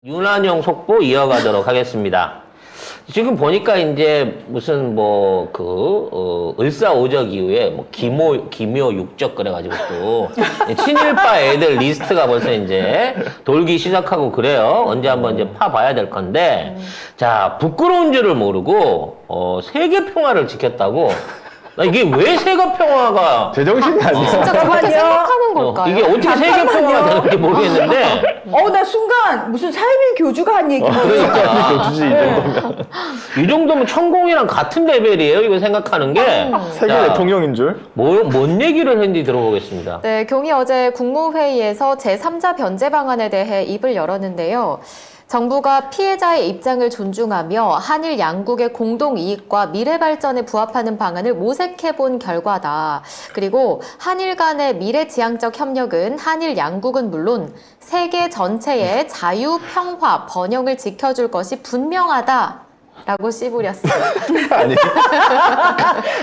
윤한영 속보 이어가도록 하겠습니다. 지금 보니까 이제 무슨 을사오적 이후에 기묘 육적 그래가지고 또 친일파 애들 리스트가 벌써 이제 돌기 시작하고 그래요. 언제 한번 이제 파봐야 될 건데, 자, 부끄러운 줄을 모르고 세계 평화를 지켰다고. 나 이게 왜 세계 평화가 제정신이 아니야. 진짜 그렇게 생각하는 걸까요? 이게 어떻게 세계 평화가 되는지 모르겠는데. 나 순간 무슨 사회비 교주가 한 얘기. 그러니까 교주지 이 정도면. 이 정도면 천공이랑 같은 레벨이에요. 이거 생각하는 게. 세계 자, 대통령인 줄. 뭔 얘기를 했는지 들어보겠습니다. 네, 경이 어제 국무회의에서 제3자 변제 방안에 대해 입을 열었는데요. 정부가 피해자의 입장을 존중하며 한일 양국의 공동 이익과 미래 발전에 부합하는 방안을 모색해 본 결과다. 그리고 한일 간의 미래 지향적 협력은 한일 양국은 물론 세계 전체의 자유, 평화, 번영을 지켜줄 것이 분명하다. 라고 씨부렸습니다. 아니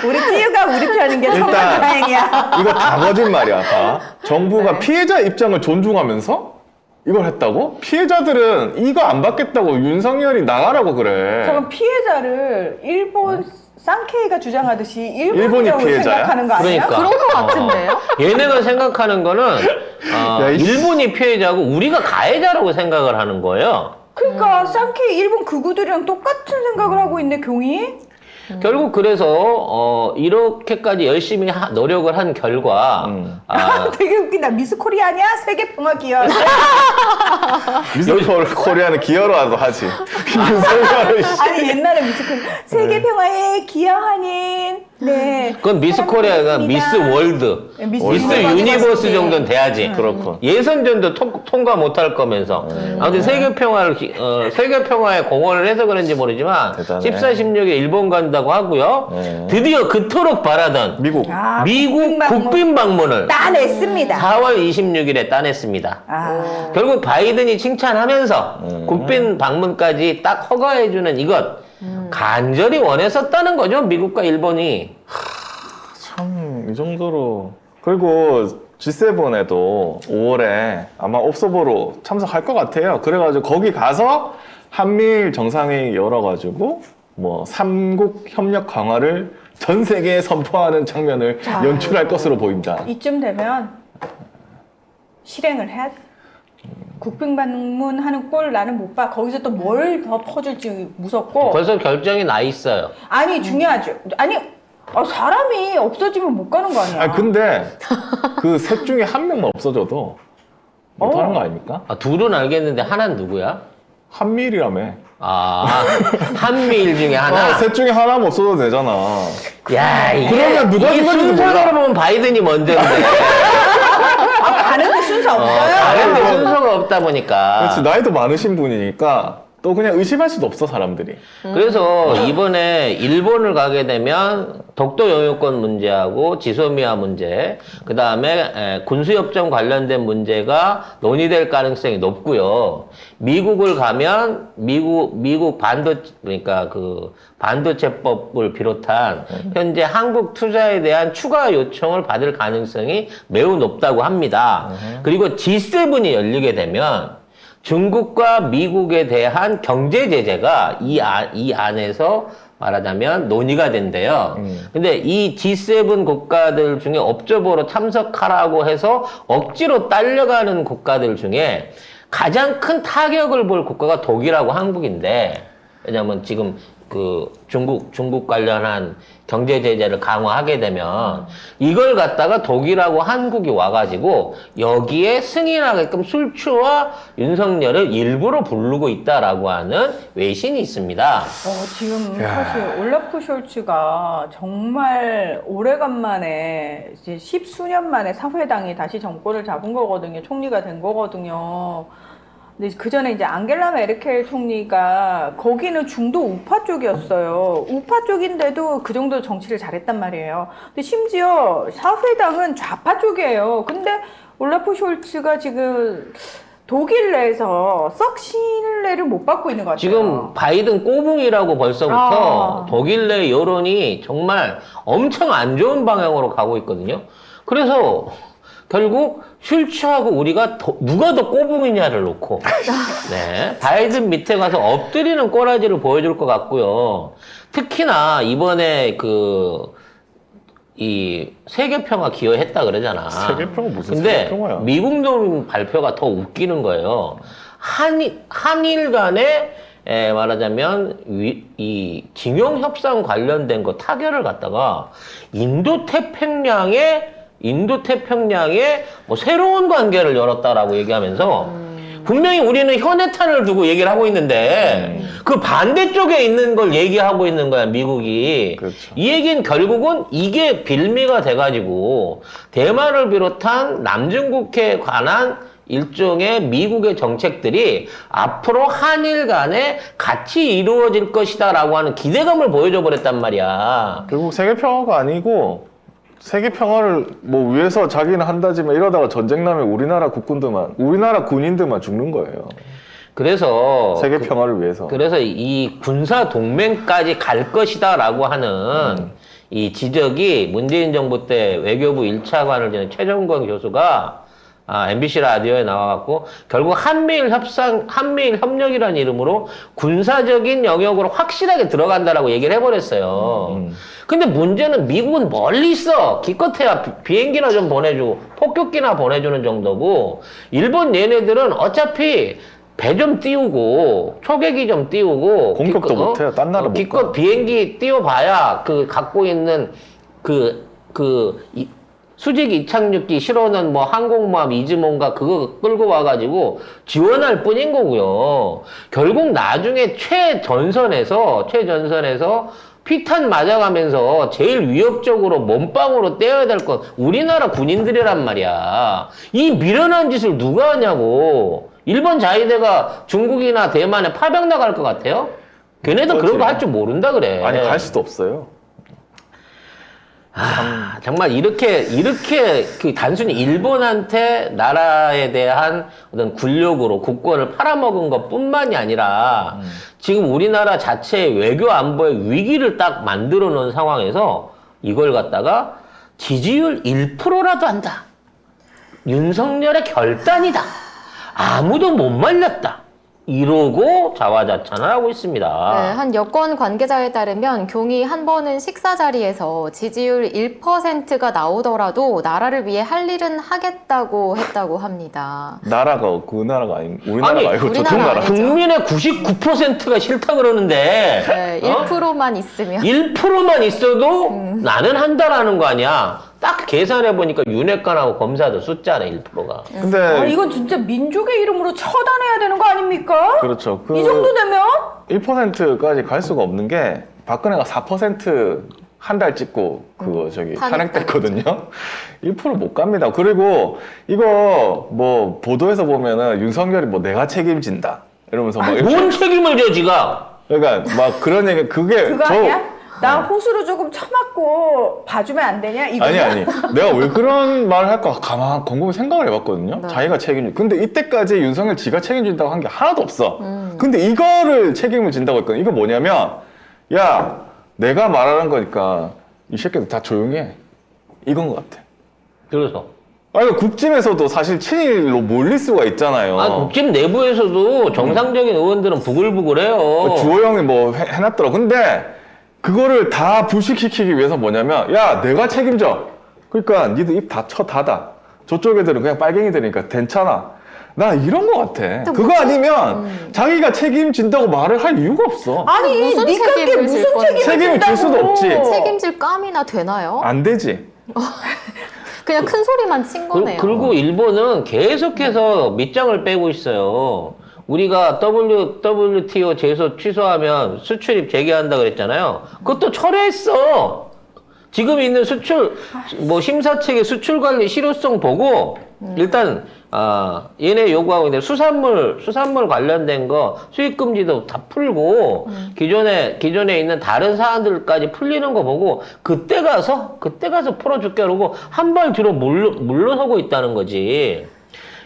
우리 찌유가 우리 편인 게 정말 일단 다행이야. 이거 다 거짓말이야. 다. 정부가 네. 피해자 입장을 존중하면서 이걸 했다고? 피해자들은 이거 안 받겠다고 윤석열이 나가라고 그래. 그럼 피해자를 일본 쌍케이가 주장하듯이 일본이 일본이라고 피해자야? 생각하는 거 아니야? 그러니까. 그런 것 같은데요? 얘네가 생각하는 거는 야, 이씨. 일본이 피해자고 우리가 가해자라고 생각을 하는 거예요. 그러니까 쌍케이 일본 극우들이랑 똑같은 생각을 하고 있네, 경이. 결국 그래서 이렇게까지 열심히 노력을 한 결과 되게 웃긴다. 미스 코리아냐? 세계 평화 기여. 미스 코리아는 기여로 와서 하지. 윤석열을 아니 옛날에 미스 코리아 세계 평화에 기여하는 그건 미스 코리아가 미스 월드, 네, 미스 유니버스 유니버스 정도는 돼야지. 그렇군. 예선전도 통과 못할 거면서 아무튼 세계 평화에 공헌을 해서 그런지 모르지만 대단해. 14, 16에 일본 간다고 하고요. 네. 드디어 그토록 바라던 미국. 미국 국빈 방문을 따냈습니다. 4월 26일에 따냈습니다. 아. 결국 바이든이 칭찬하면서 국빈 방문까지 딱 허가해주는 이것 간절히 원했었다는 거죠. 미국과 일본이. 참 이 정도로. 그리고 G7에도 5월에 아마 옵서버로 참석할 것 같아요. 그래가지고 거기 가서 한미일 정상회의 열어가지고 뭐 삼국 협력 강화를 전 세계에 선포하는 장면을 연출할 것으로 보입니다. 이쯤 되면 실행을 해야 돼. 국빈 방문하는 꼴 나는 못 봐. 거기서 또 뭘 더 퍼줄지 무섭고. 벌써 결정이 나 있어요. 아니 중요하죠. 아니 사람이 없어지면 못 가는 거 아니야. 아 근데 그 셋 중에 한 명만 없어져도 못하는 거 아닙니까? 둘은 알겠는데 하나는 누구야? 한미일이라며. 한미일 중에 하나. 셋 중에 하나만 없어도 되잖아. 야, 이게, 그러면 누가 이게 이겼는지 순서로 몰라. 보면 바이든이 먼저인데. 가는데 순서 없어요. 다른데 순서가 없다 보니까. 그렇지, 나이도 많으신 분이니까 또 그냥 의심할 수도 없어, 사람들이. 그래서 이번에 일본을 가게 되면 독도 영유권 문제하고 지소미아 문제, 그 다음에 군수협정 관련된 문제가 논의될 가능성이 높고요. 미국을 가면 미국 그러니까 그 반도체법을 비롯한 현재 한국 투자에 대한 추가 요청을 받을 가능성이 매우 높다고 합니다. 그리고 G7이 열리게 되면 중국과 미국에 대한 경제 제재가 이 안에서 말하자면 논의가 된대요. 근데 이 G7 국가들 중에 업저보로 참석하라고 해서 억지로 딸려가는 국가들 중에 가장 큰 타격을 볼 국가가 독일하고 한국인데, 왜냐면 지금 그 중국 관련한 경제 제재를 강화하게 되면 이걸 갖다가 독일하고 한국이 와가지고 여기에 승인하게끔 술추와 윤석열을 일부러 부르고 있다라고 하는 외신이 있습니다. 지금 사실 올라프 숄츠가 정말 오래간만에 이제 10수년 만에 사회당이 다시 정권을 잡은 거거든요. 총리가 된 거거든요. 근데 그 전에 이제 앙겔라 메르켈 총리가 거기는 중도 우파 쪽이었어요. 우파 쪽인데도 그 정도 정치를 잘했단 말이에요. 근데 심지어 사회당은 좌파 쪽이에요. 근데 올라프 숄츠가 지금 독일 내에서 썩 신뢰를 못 받고 있는 것 같아요. 지금 바이든 꼬붕이라고 벌써부터 독일 내 여론이 정말 엄청 안 좋은 방향으로 가고 있거든요. 그래서 결국 슐츠하고 우리가 누가 더 꼬붕이냐를 놓고 네, 바이든 밑에 가서 엎드리는 꼬라지를 보여줄 것 같고요. 특히나 이번에 이 세계평화 기여했다 그러잖아. 세계평화 무슨 근데 세계평화야? 미국 놈 발표가 더 웃기는 거예요. 한일 간에 말하자면 이 징용 협상 관련된 거 타결을 갖다가 인도 태평양에 뭐 새로운 관계를 열었다라고 얘기하면서 분명히 우리는 현해탄을 두고 얘기를 하고 있는데 그 반대쪽에 있는 걸 얘기하고 있는 거야, 미국이. 그렇죠. 이 얘기는 결국은 이게 빌미가 돼가지고 대만을 비롯한 남중국해에 관한 일종의 미국의 정책들이 앞으로 한일 간에 같이 이루어질 것이다라고 하는 기대감을 보여줘 버렸단 말이야. 결국 세계평화가 아니고 세계평화를 뭐 위해서 자기는 한다지만 이러다가 전쟁 나면 우리나라 군인들만 죽는 거예요. 그래서 세계평화를 위해서. 그래서 이 군사 동맹까지 갈 것이다라고 하는 이 지적이 문재인 정부 때 외교부 1차관을 지낸 최정권 교수가 MBC 라디오에 나와갖고 결국 한미일 협력이라는 이름으로 군사적인 영역으로 확실하게 들어간다라고 얘기를 해버렸어요. 근데 문제는 미국은 멀리 있어. 기껏해야 비행기나 좀 보내주고 폭격기나 보내주는 정도고 일본 얘네들은 어차피 배 좀 띄우고 초계기 좀 띄우고 공격도 못해요. 딴 나라 못 기껏 가. 비행기 띄워봐야 갖고 있는 수직 이착륙기 실어는 뭐 항공모함 이즈몬가 그거 끌고 와가지고 지원할 뿐인 거고요. 결국 나중에 최전선에서 피탄 맞아가면서 제일 위협적으로 몸빵으로 떼어야 될 건 우리나라 군인들이란 말이야. 이 미련한 짓을 누가 하냐고. 일본 자위대가 중국이나 대만에 파병 나갈 것 같아요? 걔네들 그런 거 할 줄 모른다 그래. 아니 갈 수도 없어요. 정말 이렇게 단순히 일본한테 나라에 대한 어떤 굴욕으로 국권을 팔아먹은 것 뿐만이 아니라 지금 우리나라 자체의 외교 안보의 위기를 딱 만들어 놓은 상황에서 이걸 갖다가 지지율 1%라도 한다. 윤석열의 결단이다. 아무도 못 말렸다. 이러고 자화자찬을 하고 있습니다. 네, 한 여권 관계자에 따르면 경위 한 번은 식사 자리에서 지지율 1%가 나오더라도 나라를 위해 할 일은 하겠다고 했다고 합니다. 나라가 그 나라가 아닌 우리나라가 아니, 아니고 우리나라 저쪽 나라. 아니죠. 국민의 99%가 싫다 그러는데 네, 1%만 있으면 1%만 있어도 나는 한다라는 거 아니야. 딱 계산해보니까 윤핵관하고 검사도 숫자네 1%가. 근데 이건 진짜 민족의 이름으로 처단해야 되는 거 아닙니까? 그렇죠. 이 정도 되면? 1%까지 갈 수가 없는 게 박근혜가 4% 한 달 찍고 그거 탄핵됐거든요. 1% 못 갑니다. 그리고 이거 뭐 보도에서 보면은 윤석열이 뭐 내가 책임진다 이러면서 막 뭔 책임을 져 지가? 그러니까 막 그런 얘기 그게 그거 아니야? 나 호수로 조금 쳐맞고 봐주면 안 되냐? 이거냐? 아니 내가 왜 그런 말을 할까 가만 곰곰이 생각을 해봤거든요. 네. 자기가 책임질 근데 이때까지 윤석열 지가 책임진다고 한 게 하나도 없어. 근데 이거를 책임을 진다고 했거든. 이거 뭐냐면 야 내가 말하는 거니까 이 새끼들 다 조용히 해 이건 것 같아. 그래서 아니 국짐에서도 사실 친일로 몰릴 수가 있잖아요. 국짐 내부에서도 정상적인 의원들은 부글부글해요. 주호영이 뭐 해놨더라. 근데 그거를 다 불식시키기 위해서 뭐냐면 야 내가 책임져. 그러니까 니들 입 다 닫아. 저쪽 애들은 그냥 빨갱이들이니까 괜찮아. 나 이런 거 같아. 그거 아니면 자기가 책임진다고 말을 할 이유가 없어. 아니 무슨 니가 책임을 무슨 질 건데? 책임을 질 수도 없지. 책임질 감이나 되나요? 안 되지. 그냥 큰 소리만 친 거네요. 그리고 일본은 계속해서 밑장을 빼고 있어요. 우리가 WTO 제소 취소하면 수출입 재개한다 그랬잖아요. 그것도 철회했어. 지금 있는 심사책의 수출 관리 실효성 보고 일단 얘네 요구하고 있는데 수산물 관련된 거 수입 금지도 다 풀고 기존에 있는 다른 사안들까지 풀리는 거 보고 그때 가서 풀어줄게 그러고 한 발 뒤로 물러서고 있다는 거지.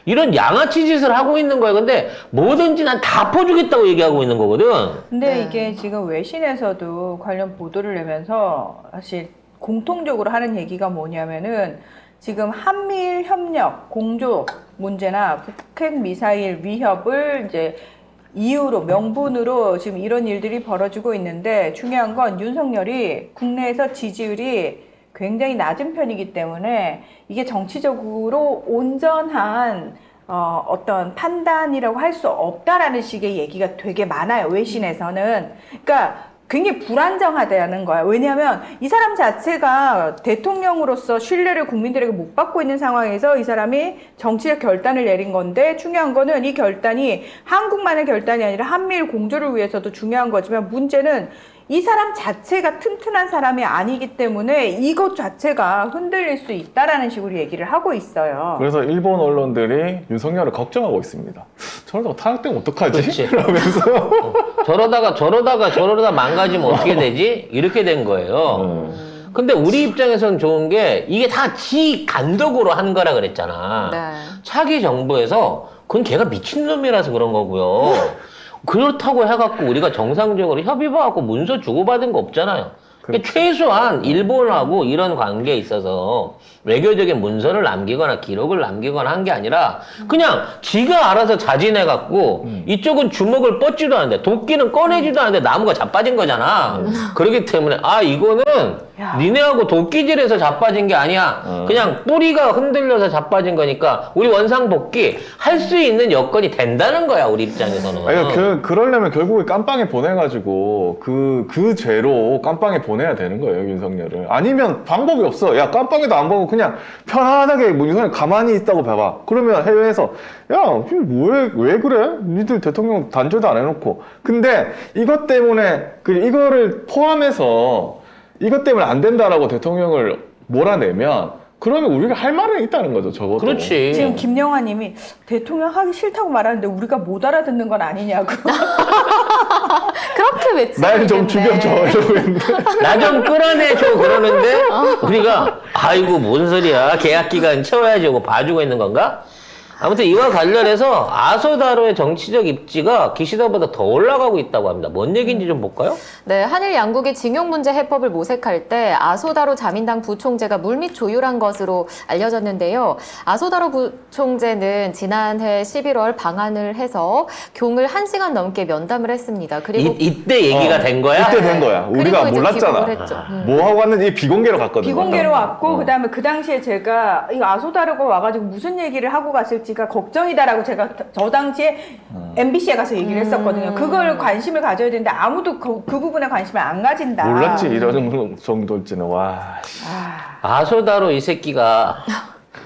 이런 양아치 짓을 하고 있는 거야. 근데 뭐든지 난 다 퍼주겠다고 얘기하고 있는 거거든. 근데 네. 이게 지금 외신에서도 관련 보도를 내면서 사실 공통적으로 하는 얘기가 뭐냐면은 지금 한미일 협력, 공조 문제나 북핵 미사일 위협을 이제 이유로 명분으로 지금 이런 일들이 벌어지고 있는데 중요한 건 윤석열이 국내에서 지지율이 굉장히 낮은 편이기 때문에 이게 정치적으로 온전한 어떤 판단이라고 할 수 없다라는 식의 얘기가 되게 많아요. 외신에서는. 그러니까 굉장히 불안정하다는 거야. 왜냐하면 이 사람 자체가 대통령으로서 신뢰를 국민들에게 못 받고 있는 상황에서 이 사람이 정치적 결단을 내린 건데 중요한 거는 이 결단이 한국만의 결단이 아니라 한미일 공조를 위해서도 중요한 거지만 문제는 이 사람 자체가 튼튼한 사람이 아니기 때문에 이것 자체가 흔들릴 수 있다라는 식으로 얘기를 하고 있어요. 그래서 일본 언론들이 윤석열을 걱정하고 있습니다. 저러다가 탄핵되면 어떡하지? 그렇지. 이러면서. 저러다 망가지면 어떻게 되지? 이렇게 된 거예요. 근데 우리 입장에서는 좋은 게 이게 다 지 간덕으로 한 거라 그랬잖아. 네. 차기 정부에서 그건 걔가 미친놈이라서 그런 거고요. 그렇다고 해갖고 우리가 정상적으로 협의봐갖고 문서 주고받은 거 없잖아요. 그러니까 최소한 일본하고 이런 관계에 있어서 외교적인 문서를 남기거나 기록을 남기거나 한 게 아니라 그냥 지가 알아서 자진해갖고 이쪽은 주먹을 뻗지도 않는데 도끼는 꺼내지도 않는데 나무가 자빠진 거잖아. 그렇기 때문에 이거는 야. 니네하고 도끼질해서 자빠진 게 아니야. 그냥 뿌리가 흔들려서 자빠진 거니까 우리 원상복귀 할 수 있는 여건이 된다는 거야 우리 입장에서는. 아니, 그러려면 결국에 깜빵에 보내가지고 그 죄로 깜빵에 보내야 되는 거예요, 윤석열을. 아니면 방법이 없어. 야, 깜빵에도 안 보고 그냥 편안하게 뭐 윤석열 가만히 있다고 봐봐. 그러면 해외에서 야, 왜 그래? 니들 대통령 단죄도 안 해놓고. 근데 이것 때문에 이거를 포함해서 이것 때문에 안 된다라고 대통령을 몰아내면 그러면 우리가 할 말은 있다는 거죠, 적어도. 그렇지. 지금 김영하 님이 대통령 하기 싫다고 말하는데 우리가 못 알아듣는 건 아니냐고. 그렇게 외치고 날 좀 죽여줘 이러고 있는데. 나 좀 끌어내줘 그러는데 우리가 아이고 뭔 소리야 계약 기간 채워야지 하고 봐주고 있는 건가? 아무튼 이와 관련해서 아소다로의 정치적 입지가 기시다보다 더 올라가고 있다고 합니다. 뭔 얘기인지 좀 볼까요? 네, 한일 양국이 징용 문제 해법을 모색할 때 아소다로 자민당 부총재가 물밑 조율한 것으로 알려졌는데요. 아소다로 부총재는 지난해 11월 방한을 해서 교응을 1시간 넘게 면담을 했습니다. 그리고 이때 얘기가 된 거야? 이때 된 거야. 우리가 그리고 이제 몰랐잖아. 귀국을 했죠. 뭐 하고 왔는지 비공개로 갔거든요. 비공개로 왔고 그다음에 그 당시에 제가 이거 아소다르고 와가지고 무슨 얘기를 하고 갔을지가 걱정이다라고 제가 저 당시에 MBC에 가서 얘기를 했었거든요. 그걸 관심을 가져야 되는데 아무도 그 부분에 관심을 안 가진다. 몰랐지, 이런 정도일지는. 와. 아소다로 이 새끼가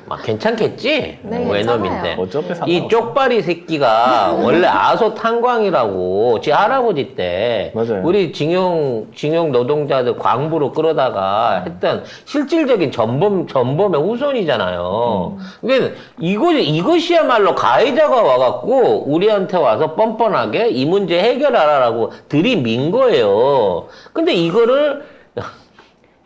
막 괜찮겠지? 네, 외놈인데. 괜찮아요. 어차피 상관없어. 이 쪽발이 새끼가 원래 아소 탄광이라고 지 할아버지 때 맞아요. 우리 징용 노동자들 광부로 끌어다가 했던 실질적인 전범의 후손이잖아요. 그러니까 이것이야말로 가해자가 와갖고 우리한테 와서 뻔뻔하게 이 문제 해결하라라고 들이민 거예요. 근데 이거를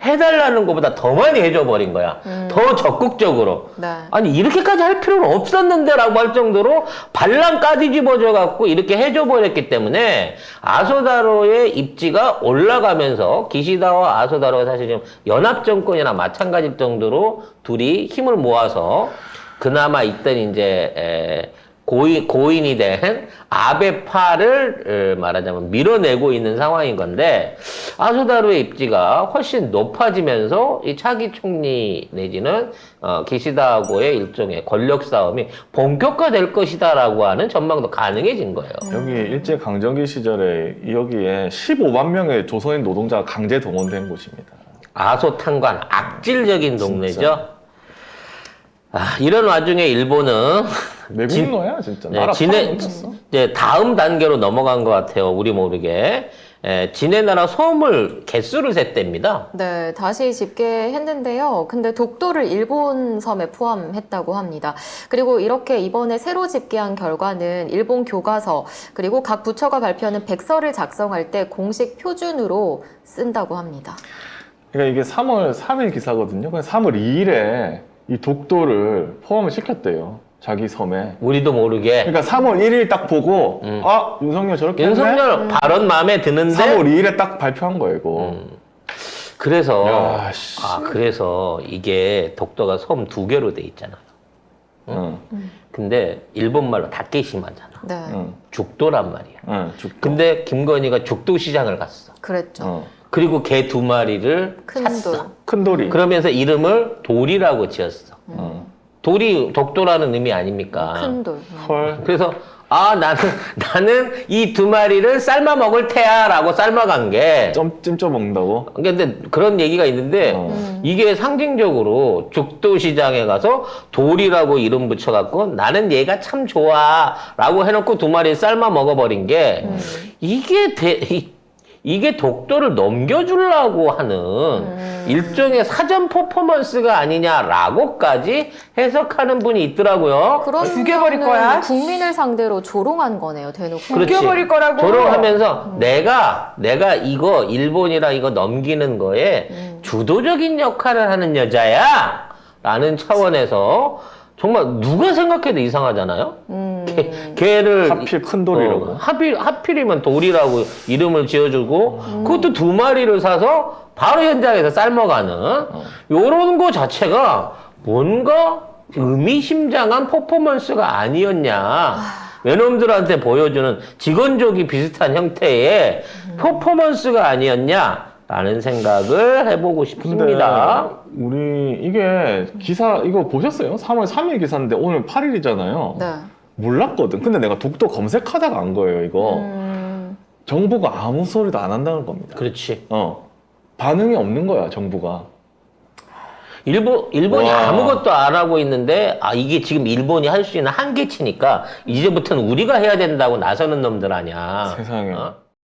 해달라는 것보다 더 많이 해줘버린 거야. 더 적극적으로. 네. 아니 이렇게까지 할 필요는 없었는데 라고 할 정도로 발랑 까뒤집어져 갖고 이렇게 해줘버렸기 때문에 아소다로의 입지가 올라가면서 기시다와 아소다로가 사실 지금 연합정권이나 마찬가지일 정도로 둘이 힘을 모아서 그나마 있던 이제 고인이 된 아베파를 말하자면 밀어내고 있는 상황인 건데 아소다로의 입지가 훨씬 높아지면서 이 차기 총리 내지는 기시다하고의 일종의 권력 싸움이 본격화될 것이다라고 하는 전망도 가능해진 거예요. 여기 일제강점기 시절에 여기에 15만 명의 조선인 노동자가 강제 동원된 곳입니다. 아소탄관 악질적인 동네죠. 이런 와중에 일본은 매국노야 진짜. 나라 팔아넘겼어. 이제 다음 단계로 넘어간 것 같아요. 우리 모르게. 지네 나라 소물 개수를 셌답니다. 네, 다시 집계했는데요. 근데 독도를 일본 섬에 포함했다고 합니다. 그리고 이렇게 이번에 새로 집계한 결과는 일본 교과서 그리고 각 부처가 발표하는 백서를 작성할 때 공식 표준으로 쓴다고 합니다. 그러니까 이게 3월 3일 기사거든요. 그냥 3월 2일에 이 독도를 포함을 시켰대요. 자기 섬에. 우리도 모르게. 그러니까 3월 1일 딱 보고 윤석열 저렇게 했네? 윤석열 발언 마음에 드는데 3월 2일에 딱 발표한 거예요, 이거. 그래서 야, 씨. 그래서 이게 독도가 섬 2개로 돼 있잖아요. 응. 근데 일본 말로 다케시마잖아. 네. 응. 죽도란 말이야. 응. 죽도. 근데 김건희가 죽도 시장을 갔어. 그랬죠. 어. 그리고 개 2마리를 큰 샀어. 돌. 큰 돌이. 그러면서 이름을 돌이라고 지었어. 어. 돌이 독도라는 의미 아닙니까? 큰 돌. 헐. 그래서 나는 이 2마리를 삶아 먹을 테야라고 삶아간 게. 찜쪄 먹는다고? 근데 그런 얘기가 있는데 이게 상징적으로 죽도 시장에 가서 돌이라고 이름 붙여갖고 나는 얘가 참 좋아라고 해놓고 2마리 삶아 먹어버린 게 이게 독도를 넘겨주려고 하는 일종의 사전 퍼포먼스가 아니냐라고까지 해석하는 분이 있더라고요. 그런 죽여버릴 거는 거야? 국민을 상대로 조롱한 거네요, 대놓고. 그렇지. 죽여버릴 거라고. 조롱하면서 내가 이거 일본이랑 이거 넘기는 거에 주도적인 역할을 하는 여자야 라는 차원에서 정말 누가 생각해도 이상하잖아요. 걔를 하필 큰 돌이라고. 하필이면 돌이라고 이름을 지어주고 그것도 2마리를 사서 바로 현장에서 삶아가는 요런 거 자체가 뭔가 의미심장한 퍼포먼스가 아니었냐. 외놈들한테 보여주는 직원족이 비슷한 형태의 퍼포먼스가 아니었냐라는 생각을 해보고 싶습니다. 근데 우리 이게 기사 이거 보셨어요? 3월 3일 기사인데 오늘 8일이잖아요. 네. 몰랐거든. 근데 내가 독도 검색하다가 안 거예요, 이거. 정부가 아무 소리도 안 한다는 겁니다. 그렇지. 반응이 없는 거야, 정부가. 일본이 와. 아무것도 안 하고 있는데 이게 지금 일본이 할 수 있는 한계치니까 이제부터는 우리가 해야 된다고 나서는 놈들 아니야. 세상에. 어?